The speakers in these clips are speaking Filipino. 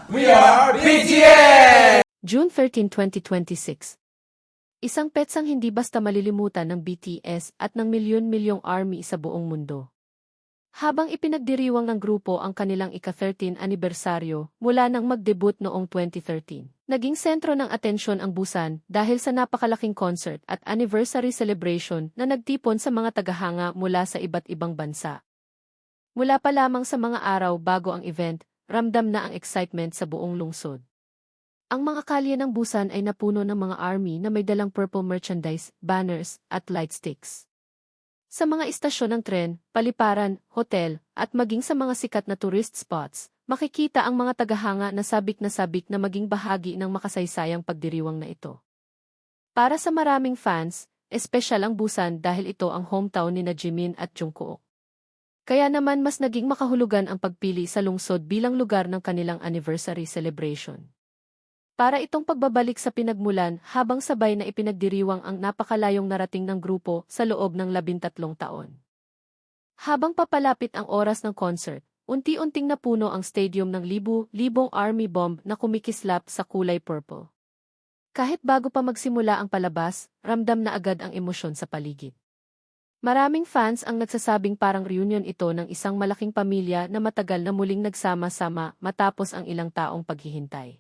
We are BTS! June 13, 2026. Isang petsang hindi basta malilimutan ng BTS at ng milyon-milyong ARMY sa buong mundo. Habang ipinagdiriwang ng grupo ang kanilang ika-13 anibersaryo mula nang mag-debut noong 2013, naging sentro ng atensyon ang Busan dahil sa napakalaking concert at anniversary celebration na nagtipon sa mga tagahanga mula sa iba't ibang bansa. Mula pa lamang sa mga araw bago ang event, ramdam na ang excitement sa buong lungsod. Ang mga kalye ng Busan ay napuno ng mga ARMY na may dalang purple merchandise, banners, at light sticks. Sa mga istasyon ng tren, paliparan, hotel, at maging sa mga sikat na tourist spots, makikita ang mga tagahanga na sabik na maging bahagi ng makasaysayang pagdiriwang na ito. Para sa maraming fans, espesyal ang Busan dahil ito ang hometown ni Jimin at Jungkook. Kaya naman mas naging makahulugan ang pagpili sa lungsod bilang lugar ng kanilang anniversary celebration. Para itong pagbabalik sa pinagmulan habang sabay na ipinagdiriwang ang napakalayong narating ng grupo sa loob ng 13 taon. Habang papalapit ang oras ng concert, unti-unting napuno ang stadium ng libu-libong ARMY bomb na kumikislap sa kulay purple. Kahit bago pa magsimula ang palabas, ramdam na agad ang emosyon sa paligid. Maraming fans ang nagsasabing parang reunion ito ng isang malaking pamilya na matagal na muling nagsama-sama matapos ang ilang taong paghihintay.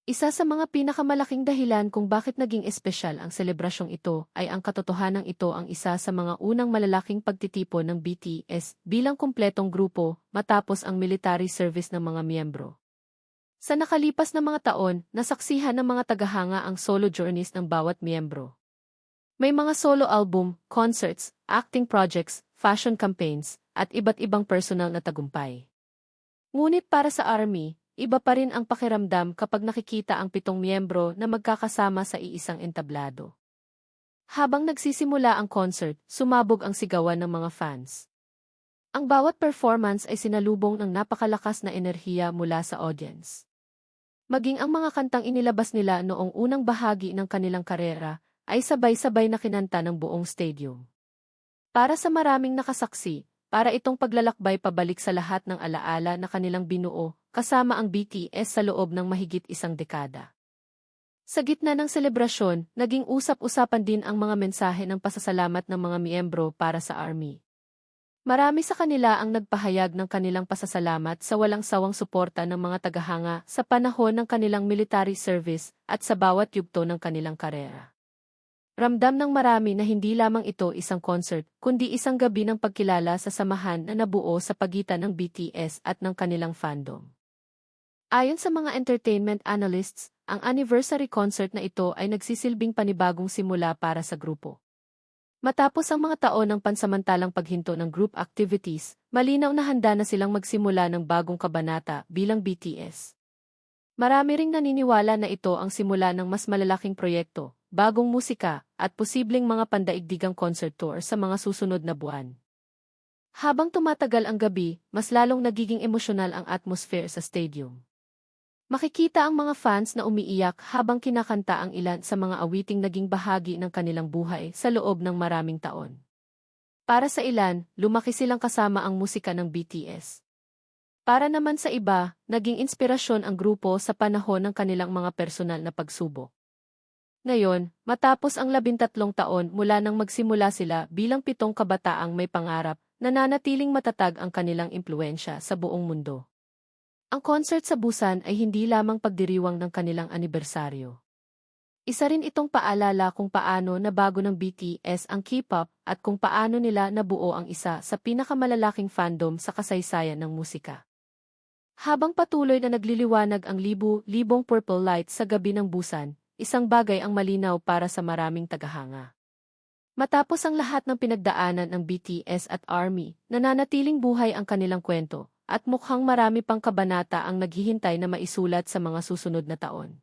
Isa sa mga pinakamalaking dahilan kung bakit naging espesyal ang selebrasyong ito ay ang katotohanang ito ang isa sa mga unang malalaking pagtitipon ng BTS bilang kumpletong grupo matapos ang military service ng mga miyembro. Sa nakalipas na mga taon, nasaksihan ng mga tagahanga ang solo journeys ng bawat miyembro. May mga solo album, concerts, acting projects, fashion campaigns, at iba't ibang personal na tagumpay. Ngunit para sa ARMY, iba pa rin ang pakiramdam kapag nakikita ang 7 miyembro na magkakasama sa iisang entablado. Habang nagsisimula ang concert, sumabog ang sigawan ng mga fans. Ang bawat performance ay sinalubong ng napakalakas na enerhiya mula sa audience. Maging ang mga kantang inilabas nila noong unang bahagi ng kanilang karera ay sabay-sabay na kinanta ng buong stadium. Para sa maraming nakasaksi, para itong paglalakbay pabalik sa lahat ng alaala na kanilang binuo, kasama ang BTS sa loob ng mahigit isang dekada. Sa gitna ng selebrasyon, naging usap-usapan din ang mga mensahe ng pasasalamat ng mga miyembro para sa ARMY. Marami sa kanila ang nagpahayag ng kanilang pasasalamat sa walang sawang suporta ng mga tagahanga sa panahon ng kanilang military service at sa bawat yugto ng kanilang karera. Ramdam ng marami na hindi lamang ito isang concert, kundi isang gabi ng pagkilala sa samahan na nabuo sa pagitan ng BTS at ng kanilang fandom. Ayon sa mga entertainment analysts, ang anniversary concert na ito ay nagsisilbing panibagong simula para sa grupo. Matapos ang mga taon ng pansamantalang paghinto ng group activities, malinaw na handa na silang magsimula ng bagong kabanata bilang BTS. Marami ring naniniwala na ito ang simula ng mas malalaking proyekto, bagong musika, at posibleng mga pandaigdigang concert tour sa mga susunod na buwan. Habang tumatagal ang gabi, mas lalong nagiging emosyonal ang atmosphere sa stadium. Makikita ang mga fans na umiiyak habang kinakanta ang ilan sa mga awiting naging bahagi ng kanilang buhay sa loob ng maraming taon. Para sa ilan, lumaki silang kasama ang musika ng BTS. Para naman sa iba, naging inspirasyon ang grupo sa panahon ng kanilang mga personal na pagsubok. Ngayon, matapos ang 13 taon mula nang magsimula sila bilang 7 kabataang may pangarap, nananatiling matatag ang kanilang impluwensya sa buong mundo. Ang concert sa Busan ay hindi lamang pagdiriwang ng kanilang anibersaryo. Isa rin itong paalala kung paano nabago ng BTS ang K-pop at kung paano nila nabuo ang isa sa pinakamalalaking fandom sa kasaysayan ng musika. Habang patuloy na nagliliwanag ang libu-libong purple lights sa gabi ng Busan, isang bagay ang malinaw para sa maraming tagahanga. Matapos ang lahat ng pinagdaanan ng BTS at ARMY, nananatiling buhay ang kanilang kwento, at mukhang marami pang kabanata ang naghihintay na maisulat sa mga susunod na taon.